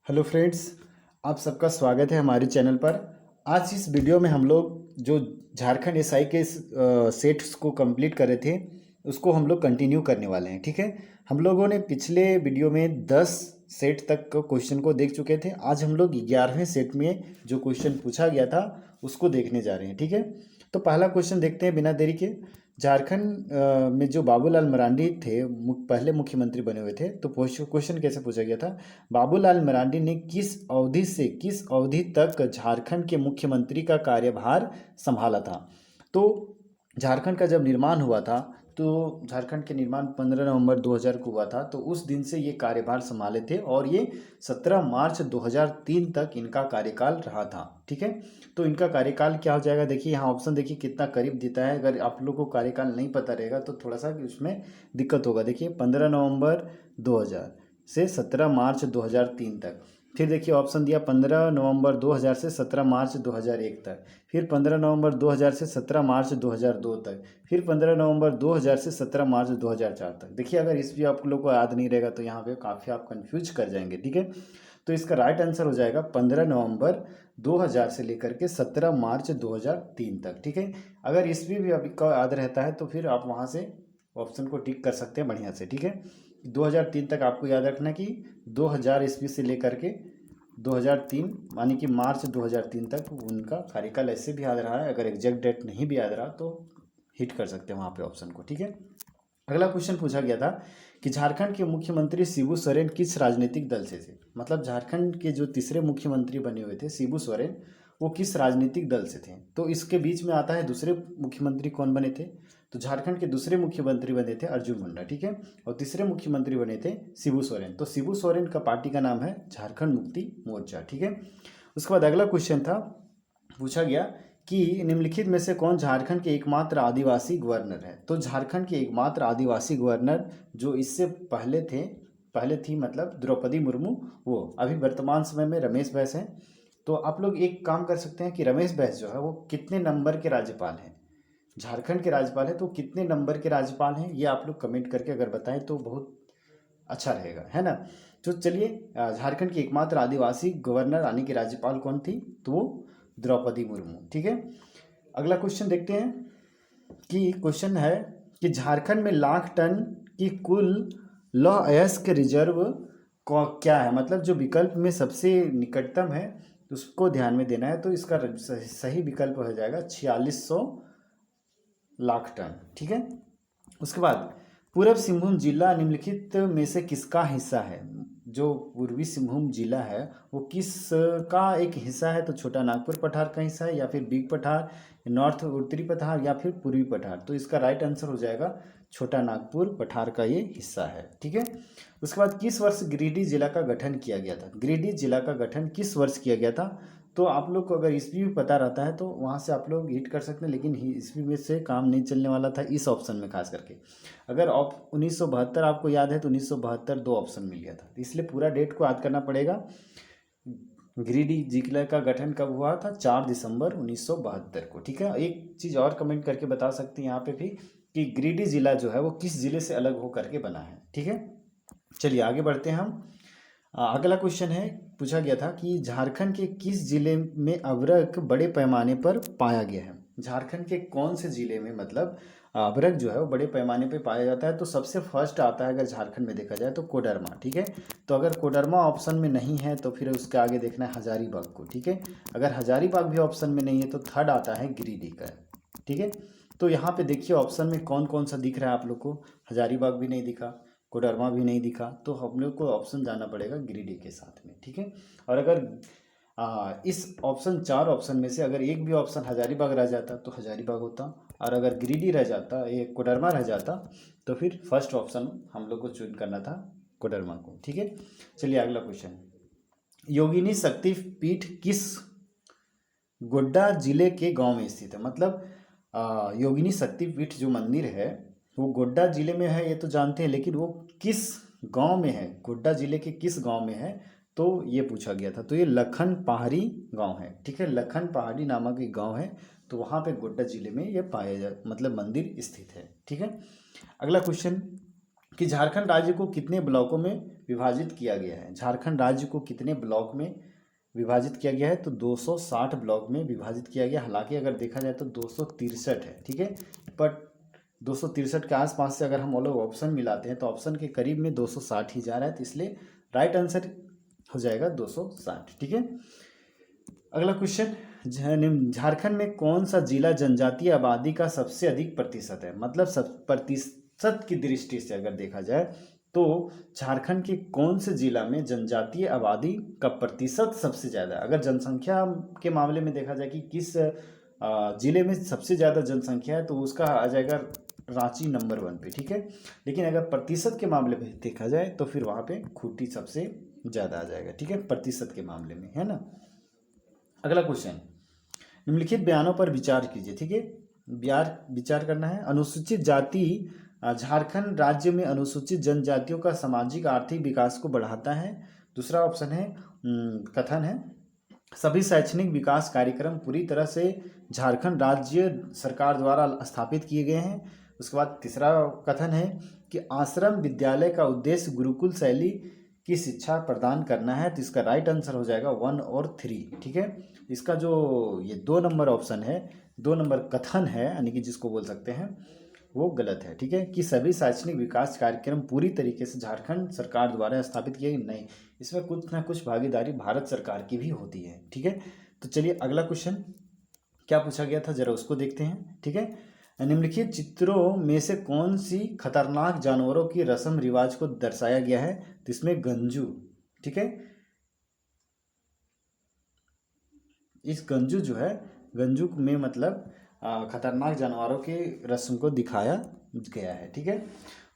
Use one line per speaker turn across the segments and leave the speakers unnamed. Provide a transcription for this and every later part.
Hello friends, आप सबका स्वागत है हमारे चैनल पर। आज इस वीडियो में हम लोग जो झारखंड एसआई के सेट्स को कंप्लीट कर रहे थे उसको हम लोग कंटिन्यू करने वाले हैं। ठीक है, हम लोगों ने पिछले वीडियो में 10 सेट तक का क्वेश्चन को देख चुके थे। आज हम लोग 11वें सेट में जो क्वेश्चन पूछा गया था उसको देखने जा रहे हैं। ठीक है, तो पहला क्वेश्चन देखते हैं बिना देरी के। झारखंड में जो बाबूलाल मरांडी थे, पहले मुख्यमंत्री बने हुए थे, तो क्वेश्चन कैसे पूछा गया था। बाबूलाल मरांडी ने किस अवधि से किस अवधि तक झारखंड के मुख्यमंत्री का कार्यभार संभाला था। तो झारखंड का जब निर्माण हुआ था, तो झारखंड के निर्माण 15 नवंबर 2000 को हुआ था, तो उस दिन से ये कार्यभार संभाले थे और ये 17 मार्च 2003 तक इनका कार्यकाल रहा था। ठीक है, तो इनका कार्यकाल क्या हो जाएगा, देखिए यहाँ ऑप्शन देखिए कितना करीब देता है। अगर आप लोग को कार्यकाल नहीं पता रहेगा तो थोड़ा सा उसमें दिक्कत होगा। देखिए 15 नवंबर 2000 से 17 मार्च 2003 तक। फिर देखिए ऑप्शन दिया 15 नवंबर 2000 से 17 मार्च 2001 तक। फिर 15 नवंबर 2000 से 17 मार्च 2002 तक। फिर 15 नवंबर 2000 से 17 मार्च 2004 तक। देखिए अगर इस भी आप लोग को याद नहीं रहेगा तो यहाँ पे काफ़ी आप कंफ्यूज कर जाएंगे। ठीक है, तो इसका राइट आंसर हो जाएगा 15 नवंबर 2000 से लेकर के 17 मार्च 2003 तक। ठीक है, अगर ईस्वी भी आपको याद रहता है तो फिर आप वहाँ से ऑप्शन को टिक कर सकते हैं बढ़िया से। ठीक है, 2003 तक आपको याद रखना कि 2000 ईस्वी से लेकर के 2003 मानी कि मार्च 2003 तक उनका कार्यकाल ऐसे भी याद रहा है। अगर एग्जैक्ट डेट नहीं भी याद रहा तो हिट कर सकते हैं वहाँ पे ऑप्शन को। ठीक है, अगला क्वेश्चन पूछा गया था कि झारखंड के मुख्यमंत्री शिबू सोरेन किस राजनीतिक दल से थे। मतलब झारखंड के जो तीसरे मुख्यमंत्री बने हुए थे शिबू सोरेन, वो किस राजनीतिक दल से थे। तो इसके बीच में आता है दूसरे मुख्यमंत्री कौन बने थे। तो झारखंड के दूसरे मुख्यमंत्री बने थे अर्जुन मुंडा। ठीक है, और तीसरे मुख्यमंत्री बने थे शिबू सोरेन। तो शिबू सोरेन का पार्टी का नाम है झारखंड मुक्ति मोर्चा। ठीक है, उसके बाद अगला क्वेश्चन था, पूछा गया कि निम्नलिखित में से कौन झारखंड के एकमात्र आदिवासी गवर्नर है। तो झारखंड के एकमात्र आदिवासी गवर्नर जो इससे पहले थी मतलब द्रौपदी मुर्मू, वो अभी वर्तमान समय में रमेश बैस हैं। तो आप लोग एक काम कर सकते हैं कि रमेश बैस जो है वो कितने नंबर के राज्यपाल हैं, झारखंड के राज्यपाल है तो कितने नंबर के राज्यपाल हैं, ये आप लोग कमेंट करके अगर बताएं तो बहुत अच्छा रहेगा, है ना। तो चलिए, झारखंड की एकमात्र आदिवासी गवर्नर यानी कि राज्यपाल कौन थी, तो वो द्रौपदी मुर्मू। ठीक है, अगला क्वेश्चन देखते हैं कि क्वेश्चन है कि झारखंड में लाख टन की कुल लौह अयस्क रिजर्व को क्या है। मतलब जो विकल्प में सबसे निकटतम है उसको ध्यान में देना है। तो इसका सही विकल्प हो जाएगा 4600 लाख टन। ठीक है, उसके बाद पूर्व सिंहभूम जिला निम्नलिखित में से किसका हिस्सा है। जो पूर्वी सिंहभूम जिला है वो किस का एक हिस्सा है। तो छोटा नागपुर पठार का हिस्सा है, या फिर बिग पठार, नॉर्थ उत्तरी पठार, या फिर पूर्वी पठार। तो इसका राइट आंसर हो जाएगा छोटा नागपुर पठार का ये हिस्सा है। ठीक है, उसके बाद किस वर्ष गिरिडीह जिला का गठन किया गया था। गिरिडीह जिला का गठन किस वर्ष किया गया था। तो आप लोग को अगर ईस्वी भी पता रहता है तो वहाँ से आप लोग हिट कर सकते हैं, लेकिन ईस्वी में से काम नहीं चलने वाला था इस ऑप्शन में खास करके। अगर आप 1972 आपको याद है तो 1972 दो ऑप्शन मिल गया था, तो इसलिए पूरा डेट को याद करना पड़ेगा। गिरिडीह जिला का गठन कब हुआ था, 4 दिसंबर 1972 को। ठीक है, एक चीज़ और कमेंट करके बता सकते हैं यहाँ पे भी कि गिरिडीह जिला जो है वो किस जिले से अलग हो करके बना है। ठीक है, चलिए आगे बढ़ते हैं हम। अगला क्वेश्चन है, पूछा गया था कि झारखंड के किस जिले में अभ्रक बड़े पैमाने पर पाया गया है। झारखंड के कौन से जिले में मतलब अभ्रक जो है वो बड़े पैमाने पर पाया जाता है। तो सबसे फर्स्ट आता है अगर झारखंड में देखा जाए तो कोडरमा। ठीक है, तो अगर कोडरमा ऑप्शन में नहीं है तो फिर उसके आगे देखना है हजारीबाग को। ठीक है, अगर हजारीबाग भी ऑप्शन में नहीं है तो थर्ड आता है गिरिडीह का। ठीक है, तो यहाँ पे देखिए ऑप्शन में कौन कौन सा दिख रहा है आप लोग को। हजारीबाग भी नहीं दिखा, कोडरमा भी नहीं दिखा, तो हम लोग को ऑप्शन जाना पड़ेगा गिरिडीह के साथ में। ठीक है, और अगर इस ऑप्शन 4 ऑप्शन में से अगर एक भी ऑप्शन हजारीबाग रह जाता तो हजारीबाग होता, और अगर गिरिडीह रह जाता, ये कोडरमा रह जाता, तो फिर फर्स्ट ऑप्शन हम लोग को चूज करना था कोडरमा को। ठीक है, चलिए अगला क्वेश्चन, योगिनी शक्तिपीठ किस गोड्डा जिले के गांव में स्थित है। मतलब योगिनी शक्तिपीठ जो मंदिर है वो गोड्डा जिले में है ये तो जानते हैं, लेकिन वो किस गांव में है, गोड्डा जिले के किस गांव में है, तो ये पूछा गया था। तो ये लखन पहाड़ी गांव है। ठीक है, लखन पहाड़ी नामक एक गांव है, तो वहाँ पे गोड्डा जिले में ये पाया जा मतलब मंदिर स्थित है। ठीक है, अगला क्वेश्चन, कि झारखंड राज्य को कितने ब्लॉकों में विभाजित किया गया है। झारखंड राज्य को कितने ब्लॉक में विभाजित किया गया है, तो 260 ब्लॉक में विभाजित किया गया। हालांकि अगर देखा जाए तो 263 है, ठीक है, बट 263 के आसपास से अगर हम लोग ऑप्शन मिलाते हैं तो ऑप्शन के करीब में 260 ही जा रहा है, तो इसलिए राइट आंसर हो जाएगा 260, ठीक है। अगला क्वेश्चन, झारखंड में कौन सा जिला जनजातीय आबादी का सबसे अधिक प्रतिशत है। मतलब प्रतिशत की दृष्टि से अगर देखा जाए तो झारखंड के कौन से जिला में जनजातीय आबादी का प्रतिशत सबसे ज़्यादा है। अगर जनसंख्या के मामले में देखा जाए कि किस जिले में सबसे ज़्यादा जनसंख्या है, तो उसका आ जाएगा रांची नंबर 1 पे, ठीक है। लेकिन अगर प्रतिशत के मामले में देखा जाए तो फिर वहाँ पे खूंटी सबसे ज़्यादा आ जाएगा, ठीक है, प्रतिशत के मामले में, है ना। अगला क्वेश्चन, निम्नलिखित बयानों पर विचार कीजिए, ठीक है, विचार करना है। अनुसूचित जाति झारखंड राज्य में अनुसूचित जनजातियों का सामाजिक आर्थिक विकास को बढ़ाता है। दूसरा ऑप्शन है कथन है, सभी शैक्षणिक विकास कार्यक्रम पूरी तरह से झारखंड राज्य सरकार द्वारा स्थापित किए गए हैं। उसके बाद तीसरा कथन है कि आश्रम विद्यालय का उद्देश्य गुरुकुल शैली की शिक्षा प्रदान करना है। तो इसका राइट आंसर हो जाएगा 1 और 3, ठीक है। इसका जो ये 2 नंबर ऑप्शन है, 2 नंबर कथन है, यानी कि जिसको बोल सकते हैं, वो गलत है, ठीक है, कि सभी शैक्षणिक विकास कार्यक्रम पूरी तरीके से झारखंड सरकार द्वारा स्थापित किए गए, नहीं, इसमें कुछ ना कुछ भागीदारी भारत सरकार की भी होती है, ठीक है। तो चलिए अगला क्वेश्चन क्या पूछा गया था जरा उसको देखते हैं, ठीक है। निम्नलिखित चित्रों में से कौन सी खतरनाक जानवरों की रस्म रिवाज को दर्शाया गया है। तो इसमें गंजू, ठीक है, इस गंजू जो है, गंजू में मतलब खतरनाक जानवरों की रस्म को दिखाया गया है, ठीक है।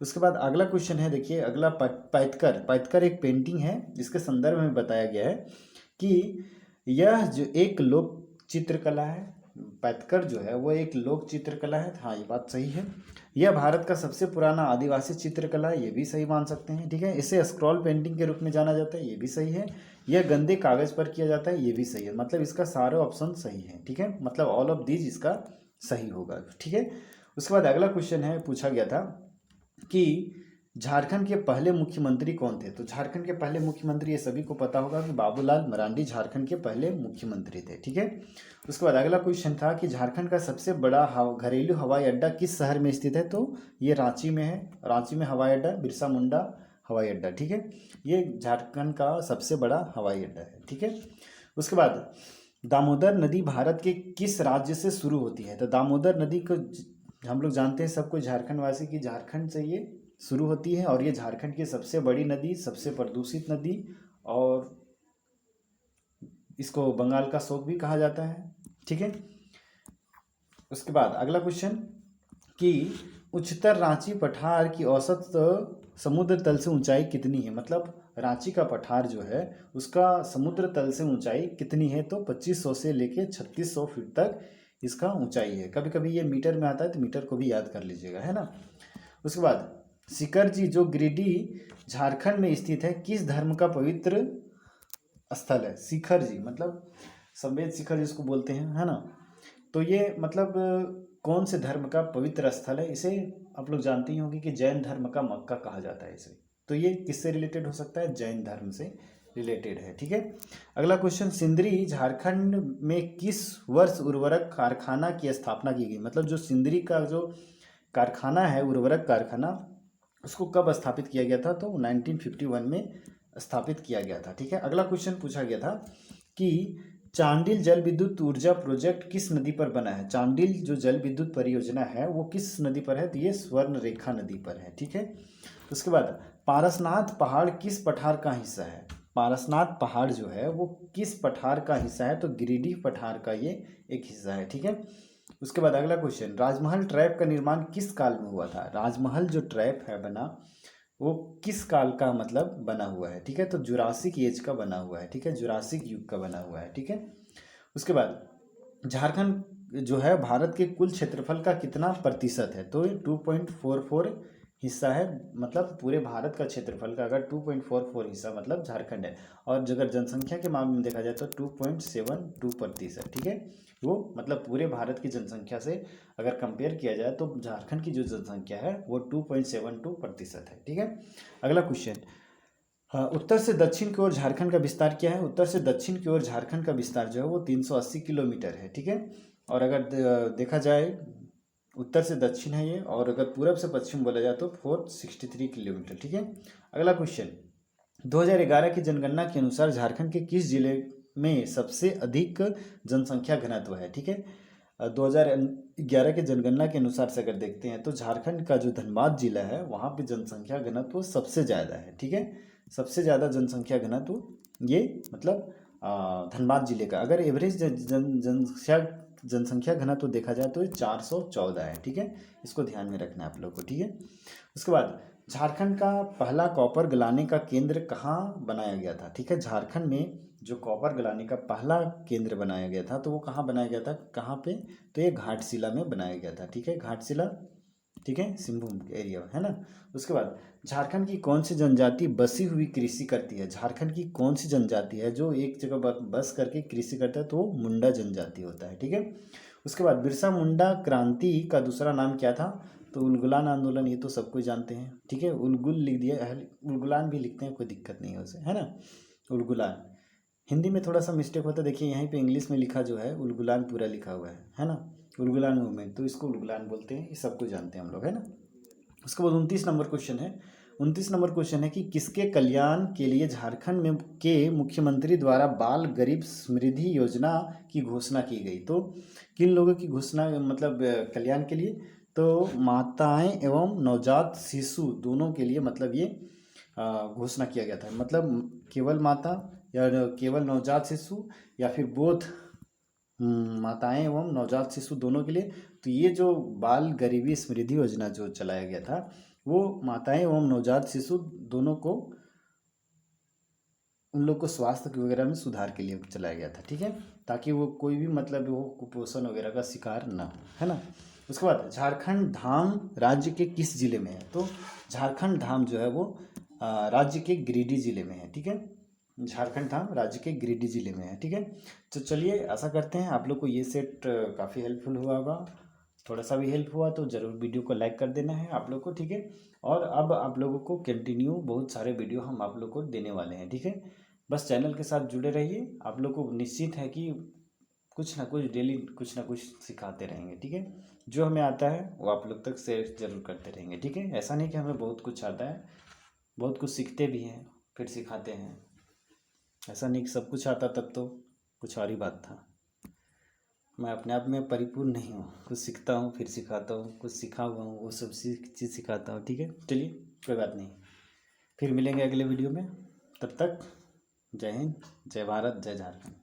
उसके बाद अगला क्वेश्चन है, देखिए अगला, पैतकर एक पेंटिंग है जिसके संदर्भ में बताया गया है कि यह जो एक लोक चित्रकला है। पैतकर जो है वो एक लोक चित्रकला है, हाँ ये बात सही है। यह भारत का सबसे पुराना आदिवासी चित्रकला है, ये भी सही मान सकते हैं, ठीक है। इसे स्क्रॉल पेंटिंग के रूप में जाना जाता है, ये भी सही है। यह गंदे कागज पर किया जाता है, ये भी सही है। मतलब इसका सारे ऑप्शन सही है, ठीक है, मतलब ऑल ऑफ दीज इसका सही होगा, ठीक है। उसके बाद अगला क्वेश्चन है, पूछा गया था कि झारखंड के पहले मुख्यमंत्री कौन थे। तो झारखंड के पहले मुख्यमंत्री, ये सभी को पता होगा कि बाबूलाल मरांडी झारखंड के पहले मुख्यमंत्री थे, ठीक है। उसके बाद अगला क्वेश्चन था कि झारखंड का सबसे बड़ा घरेलू हवाई अड्डा किस शहर में स्थित है। तो ये रांची में है, रांची में हवाई अड्डा बिरसा मुंडा हवाई अड्डा, ठीक है, ये झारखंड का सबसे बड़ा हवाई अड्डा है, ठीक है। उसके बाद दामोदर नदी भारत के किस राज्य से शुरू होती है। तो दामोदर नदी को हम लोग जानते हैं सबको, झारखंड वासी की झारखंड से ये शुरू होती है, और ये झारखंड की सबसे बड़ी नदी, सबसे प्रदूषित नदी, और इसको बंगाल का शोक भी कहा जाता है, ठीक है। उसके बाद अगला क्वेश्चन कि उच्चतर रांची पठार की औसत समुद्र तल से ऊंचाई कितनी है। मतलब रांची का पठार जो है उसका समुद्र तल से ऊंचाई कितनी है। तो 2500 से लेके 3600 फीट तक इसका ऊंचाई है। कभी कभी ये मीटर में आता है तो मीटर को भी याद कर लीजिएगा, है ना। उसके बाद शिखर जी जो गिरिडीह झारखंड में स्थित है, किस धर्म का पवित्र स्थल है। शिखर जी मतलब संवेद शिखर जिसको बोलते हैं, है ना। तो ये मतलब कौन से धर्म का पवित्र स्थल है। इसे आप लोग जानते ही होंगे कि जैन धर्म का मक्का कहा जाता है इसे। तो ये किससे रिलेटेड हो सकता है, जैन धर्म से रिलेटेड है, ठीक है। अगला क्वेश्चन, सिंदरी झारखंड में किस वर्ष उर्वरक कारखाना की स्थापना की गई। मतलब जो सिंदरी का जो कारखाना है, उर्वरक कारखाना, उसको कब स्थापित किया गया था। तो 1951 में स्थापित किया गया था, ठीक है। अगला क्वेश्चन पूछा गया था कि चांडिल जल विद्युत ऊर्जा प्रोजेक्ट किस नदी पर बना है। चांडिल जो जल विद्युत परियोजना है वो किस नदी पर है। तो ये स्वर्ण रेखा नदी पर है, ठीक है। उसके बाद पारसनाथ पहाड़ किस पठार का हिस्सा है। पारसनाथ पहाड़ जो है वो किस पठार का हिस्सा है। तो गिरिडीह पठार का ये एक हिस्सा है, ठीक है। उसके बाद अगला क्वेश्चन, राजमहल ट्रैप का निर्माण किस काल में हुआ था। राजमहल जो ट्रैप है बना वो किस काल का मतलब बना हुआ है, ठीक है। तो जुरासिक एज का बना हुआ है, ठीक है, जुरासिक युग का बना हुआ है, ठीक है। उसके बाद झारखंड जो है भारत के कुल क्षेत्रफल का कितना प्रतिशत है। तो 2.44 हिस्सा है, मतलब पूरे भारत का क्षेत्रफल का अगर 2.44 हिस्सा मतलब झारखंड है। और अगर जनसंख्या के मामले में देखा जाए तो 2.72%, ठीक है। वो मतलब पूरे भारत की जनसंख्या से अगर कंपेयर किया जाए तो झारखंड की जो जनसंख्या है वो 2.72% है, ठीक है। अगला क्वेश्चन, हाँ, उत्तर से दक्षिण की ओर झारखंड का विस्तार क्या है? उत्तर से दक्षिण की ओर झारखंड का विस्तार जो है वो 380 किलोमीटर है, ठीक है। और अगर देखा जाए उत्तर से दक्षिण है ये, और अगर पूरब से पश्चिम बोला जाए तो 463 किलोमीटर, ठीक है। अगला क्वेश्चन, 2011 की जनगणना के अनुसार झारखंड के किस जिले में सबसे अधिक जनसंख्या घनत्व है, ठीक है। 2011 के जनगणना के अनुसार से अगर देखते हैं तो झारखंड का जो धनबाद जिला है वहाँ पे जनसंख्या घनत्व सबसे ज़्यादा है, ठीक है। सबसे ज़्यादा जनसंख्या घनत्व ये मतलब धनबाद जिले का। अगर एवरेज जनसंख्या घनत्व देखा जाए तो ये 414 है, ठीक है। इसको ध्यान में रखना है आप लोग को, ठीक है। उसके बाद झारखंड का पहला कॉपर गलाने का केंद्र कहाँ बनाया गया था, ठीक है। झारखंड में जो कॉपर गलाने का पहला केंद्र बनाया गया था तो वो कहाँ बनाया गया था, कहाँ पे, तो ये घाटशिला में बनाया गया था, ठीक है। घाटशिला, ठीक है, सिंहभूम एरिया है ना। उसके बाद झारखंड की कौन सी जनजाति बसी हुई कृषि करती है? झारखंड की कौन सी जनजाति है जो एक जगह बस करके कृषि करता है? तो वो मुंडा जनजाति होता है, ठीक है। उसके बाद बिरसा मुंडा क्रांति का दूसरा नाम क्या था? तो उलगुलान आंदोलन, ये तो सब कोई जानते हैं, ठीक है। उलगुल लिख दिया, उलगुलान भी लिखते हैं, कोई दिक्कत नहीं है उसे, है ना। उलगुलान हिंदी में थोड़ा सा मिस्टेक होता है, देखिए यहीं पे इंग्लिश में लिखा जो है उलगुलान पूरा लिखा हुआ है ना। उलगुलान मूवमेंट, तो इसको उलगुलान बोलते हैं, ये सब कुछ जानते हैं हम लोग, है ना। उसके बाद 29 नंबर क्वेश्चन है। 29 नंबर क्वेश्चन है कि किसके कल्याण के लिए झारखंड में के मुख्यमंत्री द्वारा बाल गरीब समृद्धि योजना की घोषणा की गई? तो किन लोगों की घोषणा, मतलब कल्याण के लिए? तो माताएं एवं नवजात शिशु दोनों के लिए मतलब ये घोषणा किया गया था। मतलब केवल माता या केवल नवजात शिशु या फिर बोथ, माताएं एवं नवजात शिशु दोनों के लिए। तो ये जो बाल गरीबी समृद्धि योजना जो चलाया गया था वो माताएं एवं नवजात शिशु दोनों को, उन लोग को स्वास्थ्य वगैरह में सुधार के लिए चलाया गया था, ठीक है। ताकि वो कोई भी मतलब वो कुपोषण वगैरह का शिकार ना हो, है ना। उसके बाद झारखंड धाम राज्य के किस जिले में है? तो झारखंड धाम जो है वो राज्य के गिरिडीह जिले में है, ठीक है। झारखंड धाम राज्य के गिरिडीह जिले में है, ठीक है। तो चलिए, आशा करते हैं आप लोग को ये सेट काफ़ी हेल्पफुल हुआ होगा। थोड़ा सा भी हेल्प हुआ तो ज़रूर वीडियो को लाइक कर देना है आप लोग को, ठीक है। और अब आप लोगों को कंटिन्यू बहुत सारे वीडियो हम आप लोग को देने वाले हैं, ठीक है। बस चैनल के साथ जुड़े रहिए, आप लोग को निश्चित है कि कुछ ना कुछ डेली कुछ ना कुछ सिखाते रहेंगे, ठीक है। जो हमें आता है वो आप लोग तक शेयर जरूर करते रहेंगे, ठीक है। ऐसा नहीं कि हमें बहुत कुछ आता है, बहुत कुछ सीखते भी हैं फिर सिखाते हैं। ऐसा नहीं कि सब कुछ आता तब तो कुछ और ही बात था। मैं अपने आप में परिपूर्ण नहीं हूँ, कुछ सीखता हूँ फिर सिखाता हूँ, कुछ सीखा हुआ हूँ वो सब चीज़ सिखाता हूँ, ठीक है। चलिए, कोई बात नहीं, फिर मिलेंगे अगले वीडियो में। तब तक जय हिंद, जय भारत, जय झारखंड।